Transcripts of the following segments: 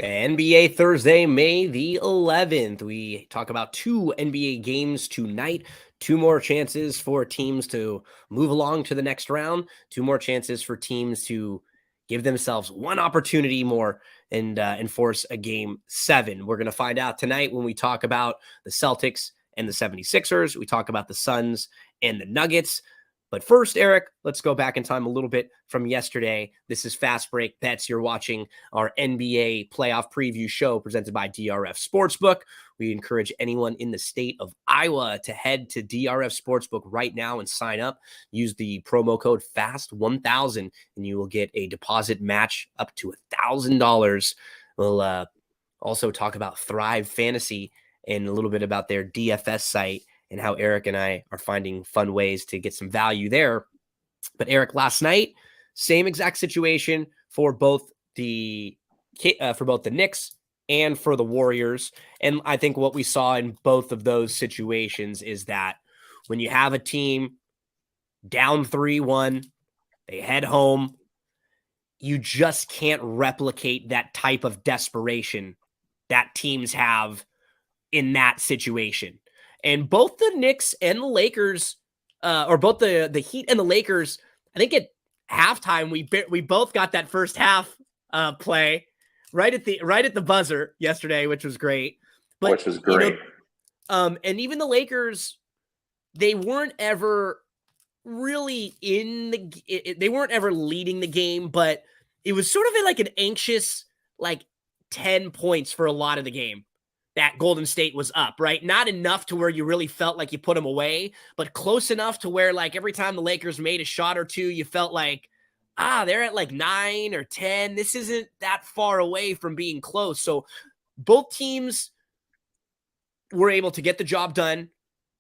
NBA Thursday, May the 11th. We talk about 2 NBA games tonight. 2 more chances for teams to move along to the next round. 2 more chances for teams to give themselves one opportunity more and enforce a game 7. We're going to find out tonight when we talk about the Celtics and the 76ers. We talk about the Suns and the Nuggets. But first, Erik, let's go back in time a little bit from yesterday. This is Fast Break Bets. You're watching our NBA playoff preview show presented by DRF Sportsbook. We encourage anyone in the state of Iowa to head to DRF Sportsbook right now and sign up. Use the promo code FAST1000 and you will get a deposit match up to $1,000. We'll also talk about Thrive Fantasy and a little bit about their DFS site and how Erik and I are finding fun ways to get some value there. But Erik, last night, same exact situation for both the Knicks and for the Warriors. And I think what we saw in both of those situations is that when you have a team down 3-1, they head home, you just can't replicate that type of desperation that teams have in that situation. And both the Knicks and the Lakers, or both the Heat and the Lakers, I think at halftime we both got that first half play right at the buzzer yesterday, which was great. Which was great. And even the Lakers, they weren't ever really they weren't ever leading the game, but it was sort of like an anxious 10 points for a lot of the game that Golden State was up, right? Not enough to where you really felt like you put them away, but close enough to where every time the Lakers made a shot or two, you felt like, they're at 9 or 10. This isn't that far away from being close. So both teams were able to get the job done.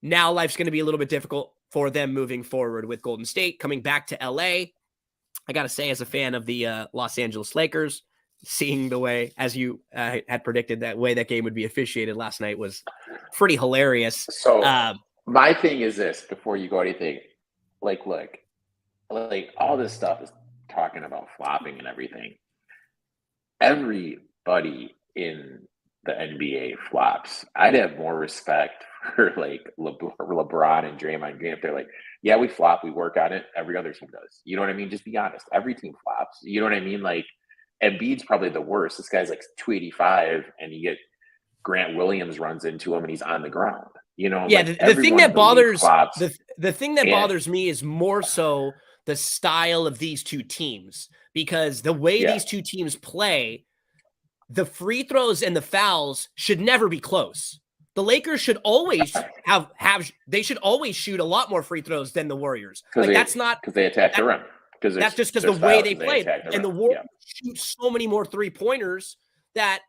Now life's going to be a little bit difficult for them moving forward with Golden State coming back to LA. I got to say, as a fan of the Los Angeles Lakers, seeing the way, as you had predicted, that way that game would be officiated last night was pretty hilarious. So my thing is this, before you go anything, look, all this stuff is talking about flopping and everything. Everybody in the NBA flops. I'd have more respect for LeBron and Draymond Green if they're like, yeah, we flop, we work on it. Every other team does. You know what I mean? Just be honest. Every team flops. You know what I mean? Embiid's probably the worst. This guy's 285, and you get Grant Williams runs into him, and he's on the ground. Yeah, the thing that bothers the thing that bothers me is more so the style of these two teams, because the way these two teams play, the free throws and the fouls should never be close. The Lakers should always they should always shoot a lot more free throws than the Warriors. That's not because they attack the rim. That's just because the way they played. And the Warriors shoot so many more 3-pointers that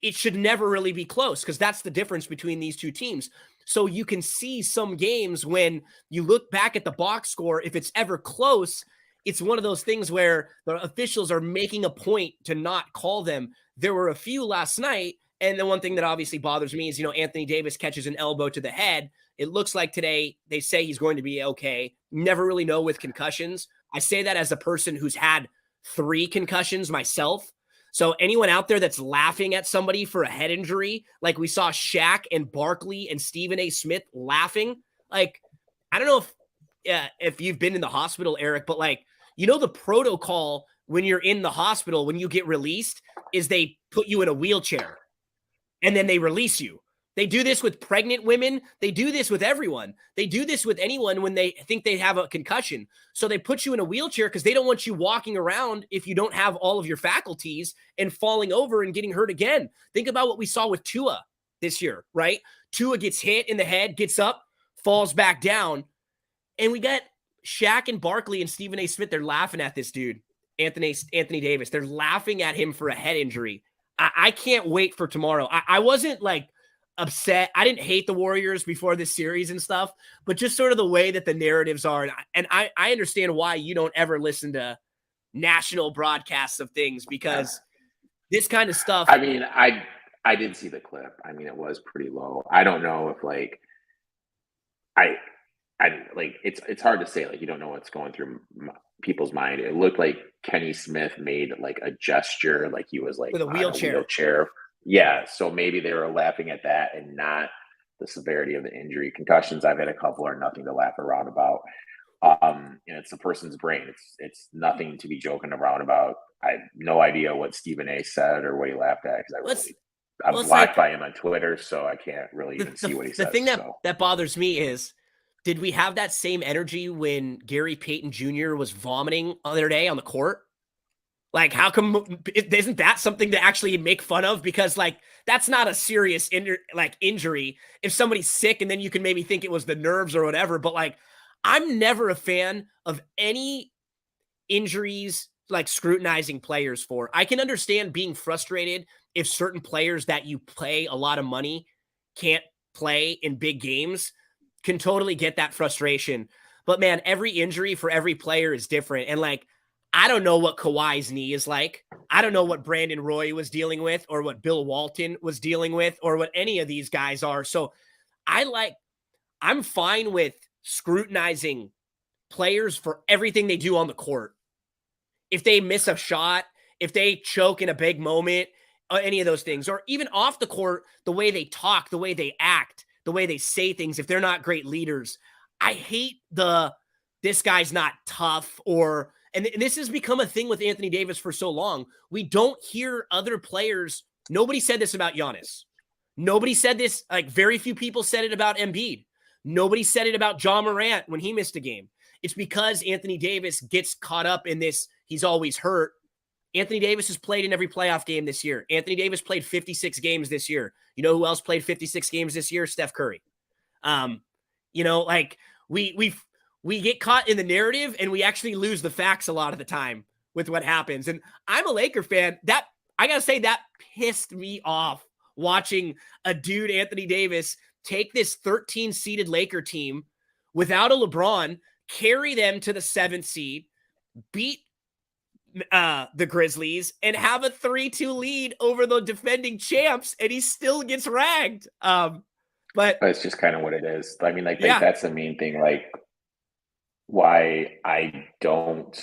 it should never really be close, because that's the difference between these two teams. So you can see some games when you look back at the box score, if it's ever close, it's one of those things where the officials are making a point to not call them. There were a few last night, and the one thing that obviously bothers me is, Anthony Davis catches an elbow to the head. It looks like today they say he's going to be okay. Never really know with concussions. I say that as a person who's had 3 concussions myself. So anyone out there that's laughing at somebody for a head injury, like we saw Shaq and Barkley and Stephen A. Smith laughing, I don't know if you've been in the hospital, Erik, but the protocol when you're in the hospital, when you get released, is they put you in a wheelchair and then they release you. They do this with pregnant women. They do this with everyone. They do this with anyone when they think they have a concussion. So they put you in a wheelchair because they don't want you walking around if you don't have all of your faculties and falling over and getting hurt again. Think about what we saw with Tua this year, right? Tua gets hit in the head, gets up, falls back down. And we got Shaq and Barkley and Stephen A. Smith. They're laughing at this dude, Anthony Davis. They're laughing at him for a head injury. I can't wait for tomorrow. I wasn't upset. I didn't hate the Warriors before this series and stuff, but just sort of the way that the narratives are. And I understand why you don't ever listen to national broadcasts of things, because this kind of stuff. I mean, I did see the clip. I mean, it was pretty low. I don't know if it's hard to say, you don't know what's going through people's mind. It looked like Kenny Smith made like a gesture, like he was like with a wheelchair. Yeah, so maybe they were laughing at that and not the severity of the injury. Concussions, I've had a couple, are nothing to laugh around about. And it's a person's brain. It's nothing to be joking around about. I have no idea what Stephen A said or what he laughed at because I'm blocked by him on Twitter, so I can't really even see what he says. The thing that bothers me is, did we have that same energy when Gary Payton Jr. was vomiting the other day on the court? Like, how come isn't that something to actually make fun of? Because like, that's not a serious injury. If somebody's sick and then you can maybe think it was the nerves or whatever, but like, I'm never a fan of any injuries like scrutinizing players for. I can understand being frustrated if certain players that you pay a lot of money can't play in big games. Can totally get that frustration. But man, every injury for every player is different. And like, I don't know what Kawhi's knee is like. I don't know what Brandon Roy was dealing with or what Bill Walton was dealing with or what any of these guys are. So I'm fine with scrutinizing players for everything they do on the court. If they miss a shot, if they choke in a big moment, any of those things, or even off the court, the way they talk, the way they act, the way they say things, if they're not great leaders. I hate this guy's not tough and this has become a thing with Anthony Davis for so long. We don't hear other players. Nobody said this about Giannis. Nobody said this, like very few people said it about Embiid. Nobody said it about John Morant when he missed a game. It's because Anthony Davis gets caught up in this. He's always hurt. Anthony Davis has played in every playoff game this year. Anthony Davis played 56 games this year. You know who else played 56 games this year? Steph Curry. Like we get caught in the narrative and we actually lose the facts a lot of the time with what happens. And I'm a Laker fan. That I got to say that pissed me off watching a dude, Anthony Davis, take this 13-seeded Laker team without a LeBron, carry them to the 7th seed, beat the Grizzlies, and have a 3-2 lead over the defending champs, and he still gets ragged. But it's just kind of what it is. I mean, that's the main thing. Like, why I don't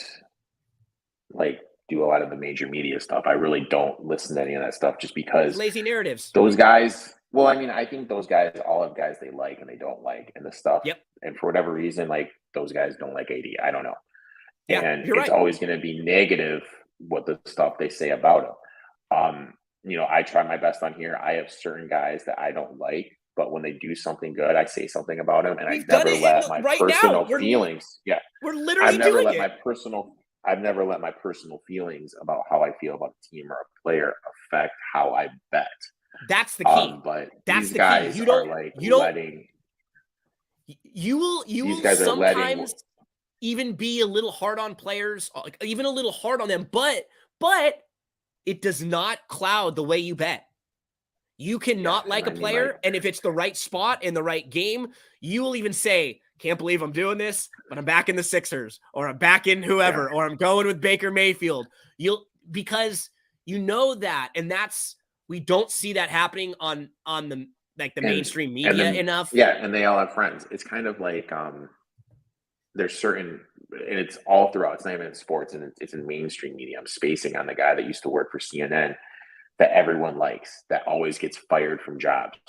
do a lot of the major media stuff. I really don't listen to any of that stuff just because lazy narratives. Those guys. Well, I mean, I think those guys all have guys they like and they don't like, and the stuff. Yep. And for whatever reason, like those guys don't like AD. I don't know. Yeah, and it's always going to be negative what the stuff they say about him. I try my best on here. I have certain guys that I don't like, but when they do something good, I say something about them, and I never let my personal feelings. Yeah, we're literally I've never let my personal feelings about how I feel about a team or a player affect how I bet. That's the key. But that's these guys are letting. You will sometimes even be a little hard on players, even a little hard on them, but it does not cloud the way you bet. You cannot like a player, and if it's the right spot in the right game, you will even say, can't believe I'm doing this, but I'm back in the Sixers, or I'm back in whoever, or I'm going with Baker Mayfield. Because you know that, and we don't see that happening on the mainstream media enough. Yeah, and they all have friends. It's kind of like there's certain, and it's all throughout. It's not even in sports, and it's in mainstream media. I'm spacing on the guy that used to work for CNN that everyone likes, that always gets fired from jobs,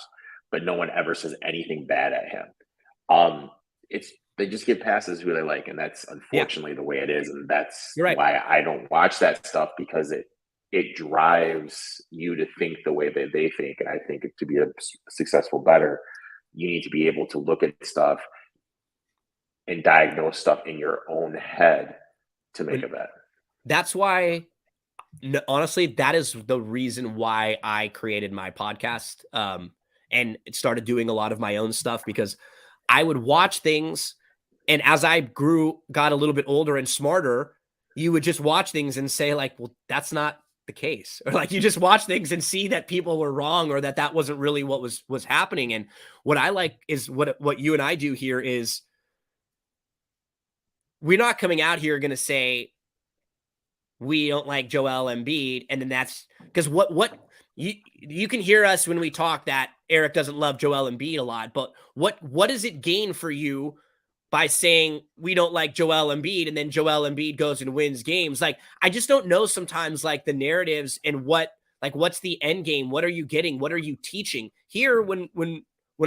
but no one ever says anything bad at him. They just get passes who they like, and that's unfortunately the way it is, and that's why I don't watch that stuff, because it drives you to think the way that they think. And I think to be a successful bettor, you need to be able to look at stuff and diagnose stuff in your own head to make a bet. That's why, honestly, that is the reason why I created my podcast and started doing a lot of my own stuff, because I would watch things, and as I got a little bit older and smarter, you would just watch things and say like, well, that's not the case. Or like, you just watch things and see that people were wrong, or that wasn't really what was happening. And what I like is what you and I do here is, we're not coming out here going to say we don't like Joel Embiid. And then that's because what you can hear us when we talk that Erik doesn't love Joel Embiid a lot, but what does it gain for you by saying we don't like Joel Embiid, and then Joel Embiid goes and wins games. Like, I just don't know sometimes, like, the narratives and what's the end game? What are you getting? What are you teaching? Here, when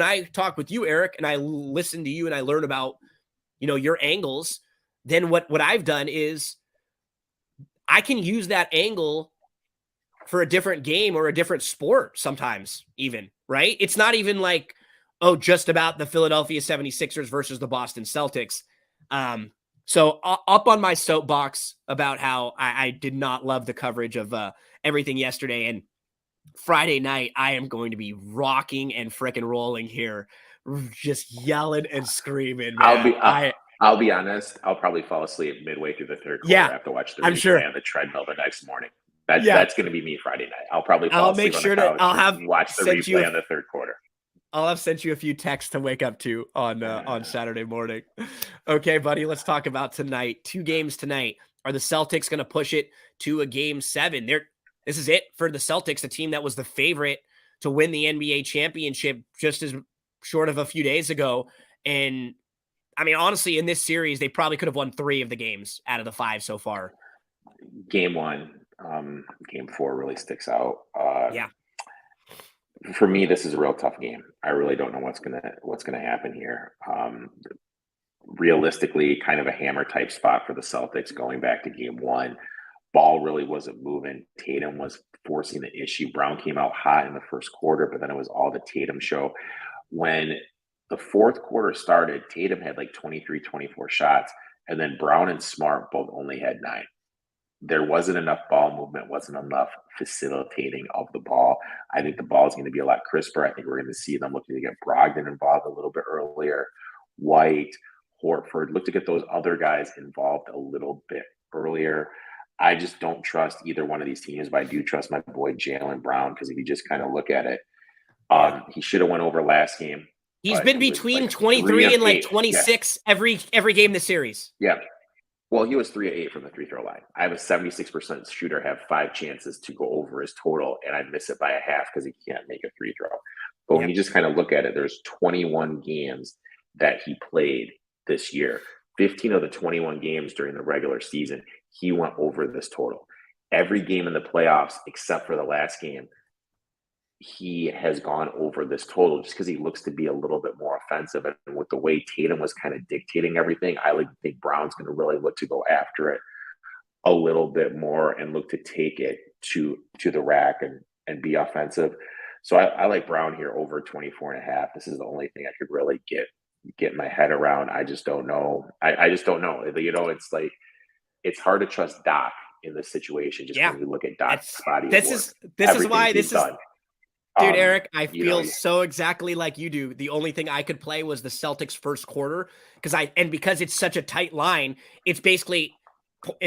I talk with you, Erik, and I listen to you and I learn about, your angles, then what I've done is I can use that angle for a different game or a different sport sometimes even, right? It's not even like, just about the Philadelphia 76ers versus the Boston Celtics. So up on my soapbox about how I did not love the coverage of everything yesterday, and Friday night, I am going to be rocking and fricking rolling here, just yelling and screaming, man. I'll be honest. I'll probably fall asleep midway through the third quarter. Yeah, I have to watch the I'm replay sure. on the treadmill the next morning. That's going to be me Friday night. I'll probably fall asleep on the couch. I'll have watch the replay on the third quarter. I'll have sent you a few texts to wake up to on Saturday morning. Okay, buddy, let's talk about tonight. 2 games tonight. Are the Celtics going to push it to a game 7? This is it for the Celtics, a team that was the favorite to win the NBA championship just as short of a few days ago. And I mean, honestly, in this series, they probably could have won 3 of the games out of the 5 so far. Game 1, game 4 really sticks out. Yeah. For me, this is a real tough game. I really don't know what's gonna happen here. Realistically, kind of a hammer type spot for the Celtics going back to game 1. Ball really wasn't moving. Tatum was forcing the issue. Brown came out hot in the first quarter, but then it was all the Tatum show. When the fourth quarter started, Tatum had like 23, 24 shots, and then Brown and Smart both only had 9. There wasn't enough ball movement, wasn't enough facilitating of the ball. I think the ball is going to be a lot crisper. I think we're going to see them looking to get Brogdon involved a little bit earlier. White, Horford, look to get those other guys involved a little bit earlier. I just don't trust either one of these teams, but I do trust my boy Jaylen Brown, because if you just kind of look at it, he should have went over last game. He's been between like 23 and like 26 every game in the series. Yeah. Well, he was 3 of 8 from the free throw line. I have a 76% shooter, have 5 chances to go over his total, and I miss it by a half because he can't make a free throw. But when you just kind of look at it, there's 21 games that he played this year. 15 of the 21 games during the regular season, he went over this total. Every game in the playoffs, except for the last game, he has gone over this total just because he looks to be a little bit more offensive. And with the way Tatum was kind of dictating everything, I think Brown's going to really look to go after it a little bit more and look to take it to the rack and be offensive. So I like Brown here over 24.5. This is the only thing I could really get my head around. I just don't know. I just don't know. It's like, it's hard to trust Doc in this situation. Just when you look at Doc's body. This is why this is done. Dude, Erik, I feel so exactly like you do. The only thing I could play was the Celtics first quarter because it's such a tight line, it's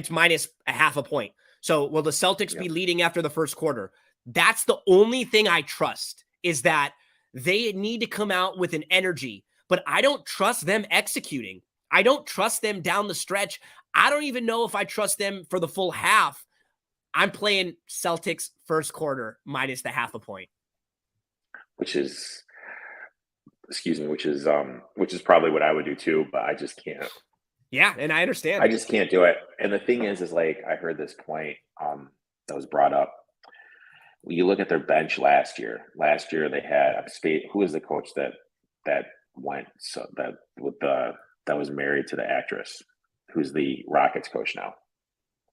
minus a half a point. So will the Celtics be leading after the first quarter? That's the only thing I trust, is that they need to come out with an energy, but I don't trust them executing. I don't trust them down the stretch. I don't even know if I trust them for the full half. I'm playing Celtics first quarter minus the half a point. Which is probably what I would do too, but I just can't. Yeah, and I understand. I just can't do it. And the thing is like, I heard this point that was brought up. When you look at their bench last year they had who was the coach that went that was married to the actress, who's the Rockets coach now.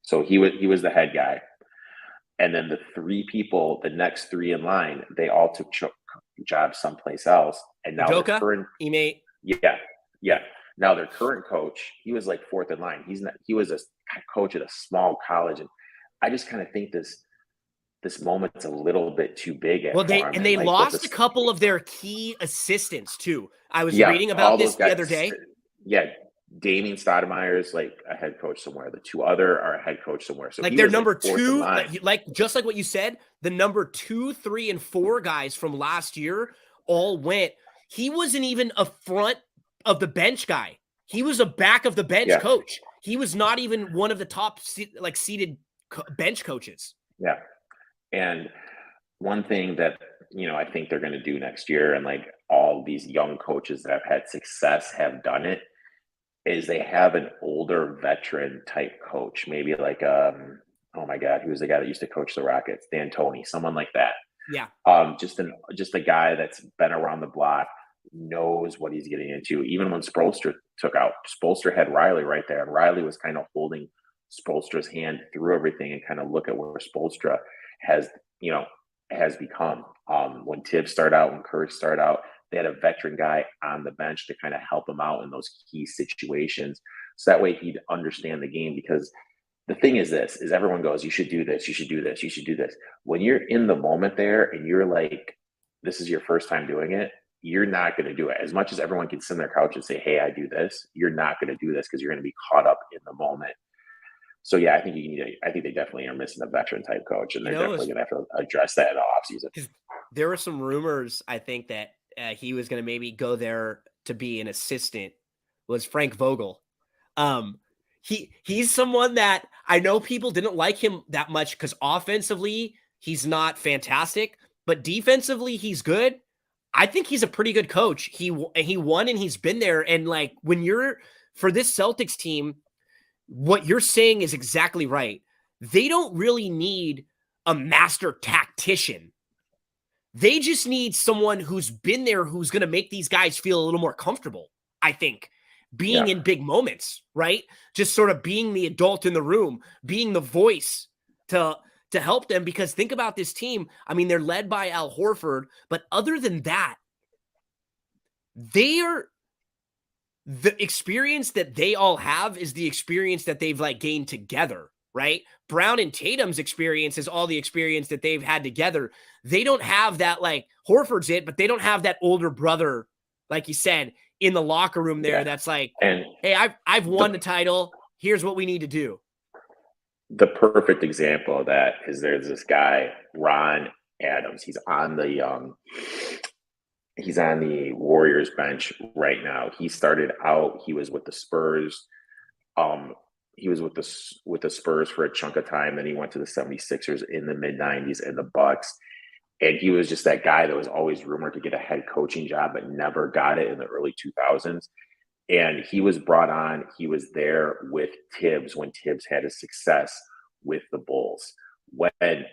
So he was the head guy. And then the 3 people, the next 3 in line, they all took jobs someplace else. And now Udoka, their current, now their current coach, he was like 4th in line. He was a coach at a small college, and I just kind of think this moment's a little bit too big. They lost a couple of their key assistants too. I was reading about this the other day. Yeah. Damian Stoudemire is like a head coach somewhere. The 2 other are a head coach somewhere. So like their number 2, just like what you said, the number 2, 3, and 4 guys from last year all went. He wasn't even a front of the bench guy. He was a back of the bench coach. He was not even one of the top seated bench coaches. Yeah. And one thing that, I think they're going to do next year, and like all these young coaches that have had success have done it, is they have an older veteran type coach, maybe like oh my God, who was the guy that used to coach the Rockets? D'Antoni, someone like that. Yeah. Just a guy that's been around the block, knows what he's getting into. Even when Spoelstra took out, Spoelstra had Riley right there, and Riley was kind of holding Spoelstra's hand through everything and kind of look at where Spoelstra has become. When Tibbs started out, when Curry started out, they had a veteran guy on the bench to kind of help him out in those key situations. So that way he'd understand the game, because the thing is this, is everyone goes, you should do this, you should do this, you should do this. When you're in the moment there and you're like, this is your first time doing it, you're not going to do it. As much as everyone can sit on their couch and say, hey, I do this, you're not going to do this because you're going to be caught up in the moment. So yeah, I think they definitely are missing a veteran type coach, and they're definitely going to have to address that in the offseason. There were some rumors, I think, that he was going to maybe go there to be an assistant, was Frank Vogel. He's someone that I know people didn't like him that much because offensively he's not fantastic, but defensively he's good. I think he's a pretty good coach. He won and he's been there. And like, when you're for this Celtics team, what you're saying is exactly right. They don't really need a master tactician. They just need someone who's been there, who's going to make these guys feel a little more comfortable, I think, being in big moments, right? Just sort of being the adult in the room, being the voice to help them. Because think about this team. I mean, they're led by Al Horford, but other than that, the experience that they all have is the experience that they've like gained together, right? Brown and Tatum's experience is all the experience that they've had together. They don't have that, like Horford's it, but they don't have that older brother, like you said, in the locker room there. That's like, hey, I've won the title. Here's what we need to do. The perfect example of that is there's this guy, Ron Adams. He's on the Warriors bench right now. He started out, he was with the Spurs. He was with the Spurs for a chunk of time. Then he went to the 76ers in the mid-90s and the Bucks. And he was just that guy that was always rumored to get a head coaching job, but never got it in the early 2000s. And he was brought on. He was there with Tibbs when Tibbs had a success with the Bulls. When I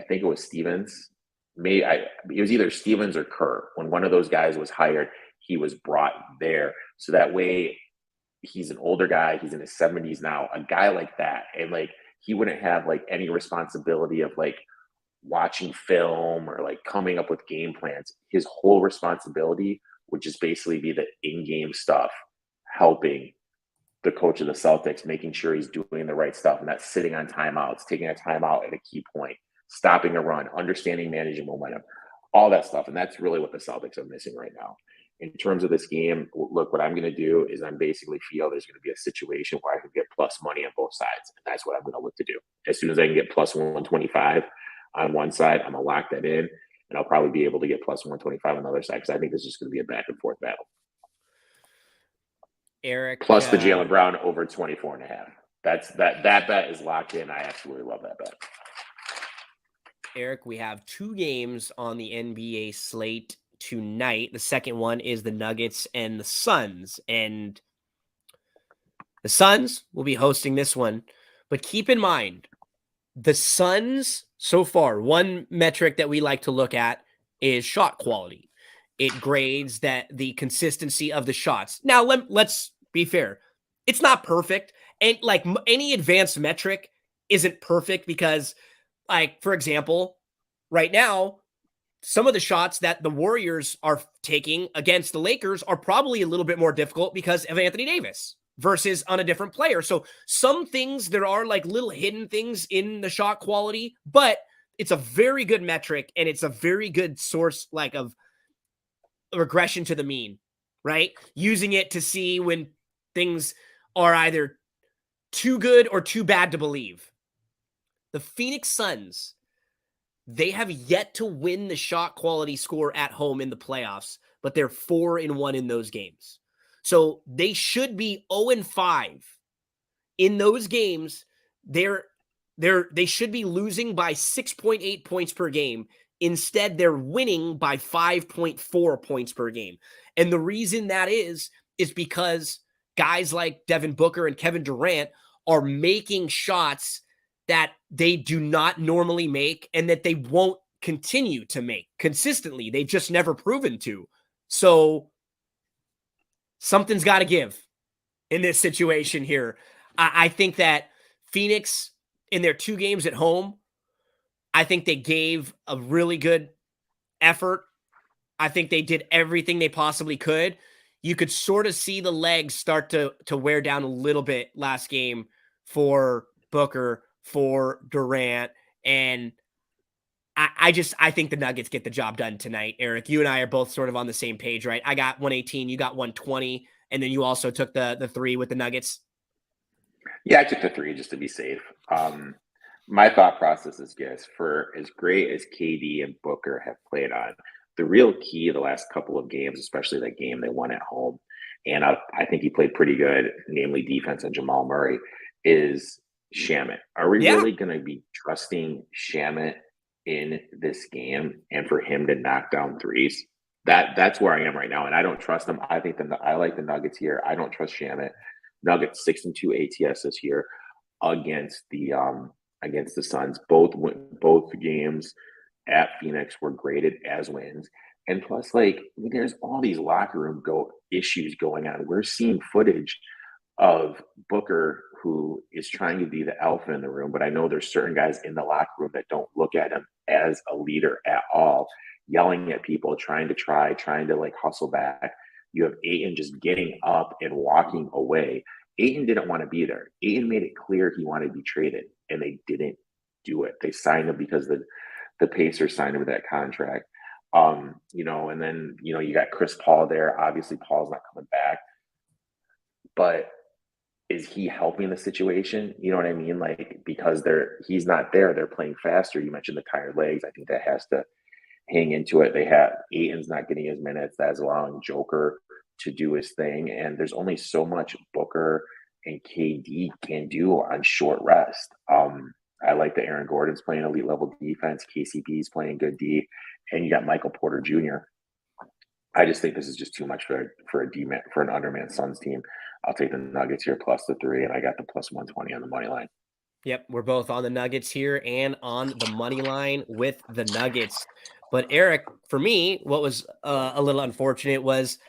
think it was Stevens. It was either Stevens or Kerr. When one of those guys was hired, he was brought there. So that way, he's an older guy. He's in his 70s now. A guy like that, and like he wouldn't have like any responsibility of like watching film or like coming up with game plans. His whole responsibility would just basically be the in-game stuff, helping the coach of the Celtics, making sure he's doing the right stuff and not sitting on timeouts, taking a timeout at a key point, stopping a run, understanding managing momentum, all that stuff. And that's really what the Celtics are missing right now. In terms of this game, look, what I'm going to do is I'm basically feel there's going to be a situation where I can get plus money on both sides. And that's what I'm going to look to do. As soon as I can get plus 125 on one side, I'm going to lock that in. And I'll probably be able to get plus 125 on the other side, because I think this is going to be a back and forth battle. Erik. Plus the Jaylen Brown over 24.5. That bet is locked in. I absolutely love that bet. Erik, we have two games on the NBA slate tonight. The second one is the Nuggets and the Suns. And the Suns will be hosting this one. But keep in mind, the Suns, so far, one metric that we like to look at is shot quality. It grades the consistency of the shots. Now, let's be fair. It's not perfect. And like any advanced metric isn't perfect because, like, for example, right now, some of the shots that the Warriors are taking against the Lakers are probably a little bit more difficult because of Anthony Davis versus on a different player. So some things, there are like little hidden things in the shot quality, but it's a very good metric and it's a very good source like of regression to the mean, right? Using it to see when things are either too good or too bad to believe. The Phoenix Suns, they have yet to win the shot quality score at home in the playoffs, but they're 4-1 in those games. So they should be 0-5 in those games. They should be losing by 6.8 points per game. Instead, they're winning by 5.4 points per game. And the reason that is because guys like Devin Booker and Kevin Durant are making shots that they do not normally make and that they won't continue to make consistently. They've just never proven to. So something's got to give in this situation here. I think that Phoenix, in their 2 games at home, I think they gave a really good effort. I think they did everything they possibly could. You could sort of see the legs start to wear down a little bit last game for Booker, for Durant, and I think the Nuggets get the job done tonight. Erik, you and I are both sort of on the same page, right? I got 118, you got 120, and then you also took the 3 with the Nuggets. Yeah, I took the 3 just to be safe. My thought process is, yes, for as great as KD and Booker have played on, the real key of the last couple of games, especially that game they won at home, and I think he played pretty good, namely defense and Jamal Murray, is Shamet. Are we really going to be trusting Shamet in this game and for him to knock down threes? That's where I am right now, and I don't trust him. I like the Nuggets here. I don't trust Shamet. Nuggets 6-2 ATS this year against the Suns. Both games at Phoenix were graded as wins. And plus, there's all these locker room issues going on. We're seeing footage of Booker, who is trying to be the alpha in the room, but I know there's certain guys in the locker room that don't look at him as a leader at all, yelling at people, trying to hustle back. You have Ayton just getting up and walking away. Ayton didn't want to be there. Ayton made it clear he wanted to be traded, and they didn't do it. They signed him because the Pacers signed him with that contract. And then, you got Chris Paul there. Obviously, Paul's not coming back. But is he helping the situation? You know what I mean? Because he's not there, they're playing faster. You mentioned the tired legs. I think that has to hang into it. Ayton's not getting his minutes. That's allowing Joker to do his thing. And there's only so much Booker and KD can do on short rest. I like that Aaron Gordon's playing elite level defense. KCP's playing good D, and you got Michael Porter Jr. I just think this is just too much for an undermanned Suns team. I'll take the Nuggets here plus the 3, and I got the plus 120 on the money line. Yep, we're both on the Nuggets here and on the money line with the Nuggets. But Erik, for me, what was a little unfortunate was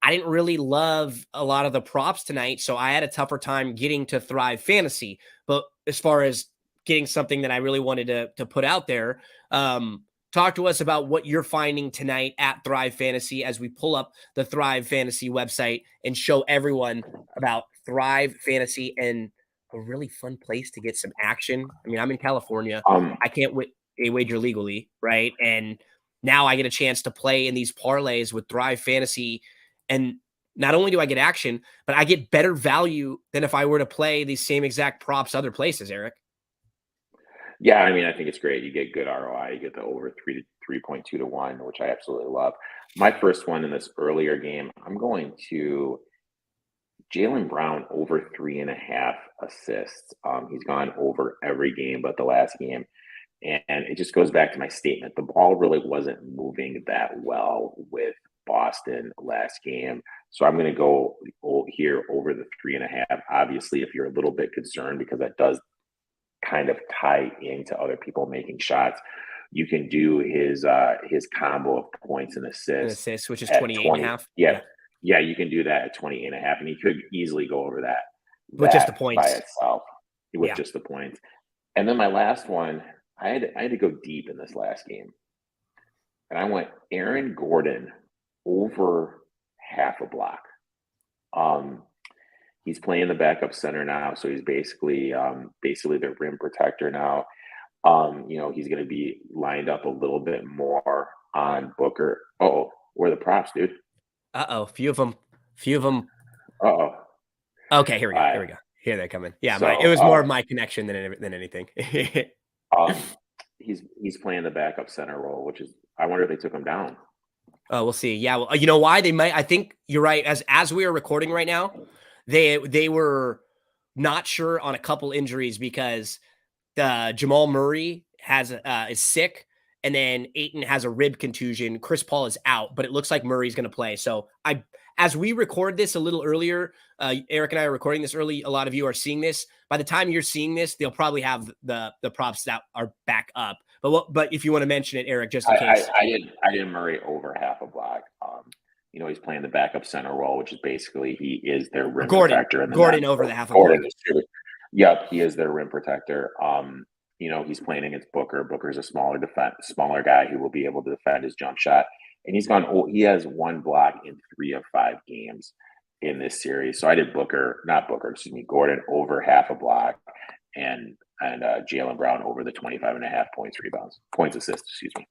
I didn't really love a lot of the props tonight, so I had a tougher time getting to Thrive Fantasy. But as far as getting something that I really wanted to put out there, talk to us about what you're finding tonight at Thrive Fantasy as we pull up the Thrive Fantasy website and show everyone about Thrive Fantasy and a really fun place to get some action. I mean, I'm in California. I can't wager legally, right? And now I get a chance to play in these parlays with Thrive Fantasy. And not only do I get action, but I get better value than if I were to play these same exact props other places, Erik. Yeah, I mean, I think it's great. You get good ROI. You get the over 3.2 to 1, which I absolutely love. My first one in this earlier game, I'm going to Jaylen Brown over 3.5 assists. He's gone over every game but the last game. And it just goes back to my statement. The ball really wasn't moving that well with Boston last game. So I'm going to go here over the 3.5. Obviously, if you're a little bit concerned, because that does kind of tie into other people making shots, you can do his combo of points and assists, which is 28.5. Yeah, you can do that at 28.5, and he could easily go over that with just the points by itself, with just the points. And then my last one, I had to go deep in this last game, and I went Aaron Gordon over half a block. He's playing the backup center now, so he's basically their rim protector now. He's going to be lined up a little bit more on Booker. Where are the props, dude? Few of them. Okay, here we go. Here they're coming. Yeah, it was more of my connection than anything. He's playing the backup center role, which is, I wonder if they took him down. Oh, we'll see. Yeah, well, you know why they might? I think you're right. As we are recording right now, they were not sure on a couple injuries because Jamal Murray is sick, and then Ayton has a rib contusion. Chris Paul is out, but it looks like Murray's going to play. So as we record this a little earlier, Erik and I are recording this early. A lot of you are seeing this. By the time you're seeing this, they'll probably have the props that are back up. But if you want to mention it, Erik, just in case. I did Murray over half a block. He's playing the backup center role, which is basically he is their rim protector. Gordon over the half a block. Yep, he is their rim protector. He's playing against Booker. Booker's a smaller guy who will be able to defend his jump shot. And he has one block in 3 of 5 games in this series. So I did Gordon over half a block and Jaylen Brown over the 25.5 points assists, excuse me.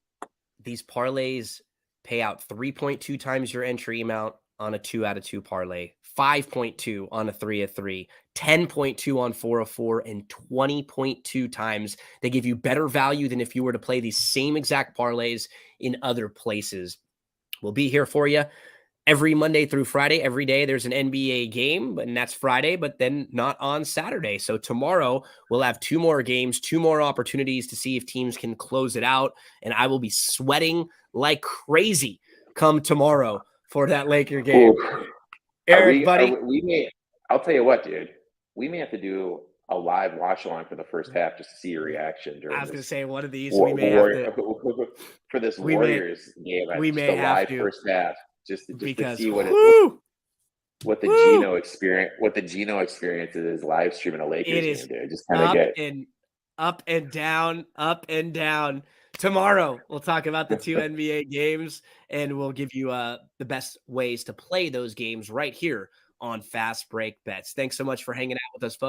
These parlays pay out 3.2 times your entry amount on a 2 out of 2 parlay, 5.2 on a 3 of 3, 10.2 on 4 of 4, and 20.2 times. They give you better value than if you were to play these same exact parlays in other places. We'll be here for you every Monday through Friday. Every day there's an NBA game, and that's Friday, but then not on Saturday. So tomorrow we'll have 2 more games, 2 more opportunities to see if teams can close it out. And I will be sweating like crazy come tomorrow for that Laker game. Ooh. Erik, buddy. I'll tell you what, dude. We may have to do a live watch along for the first half just to see your reaction. I was going to say one of these we may have to for this Warriors game. We may have to first half just to see what the Gino experience is live streaming a Lakers game, dude. Just kind of up and down. Tomorrow, we'll talk about the 2 NBA games, and we'll give you the best ways to play those games right here on Fast Break Bets. Thanks so much for hanging out with us, folks.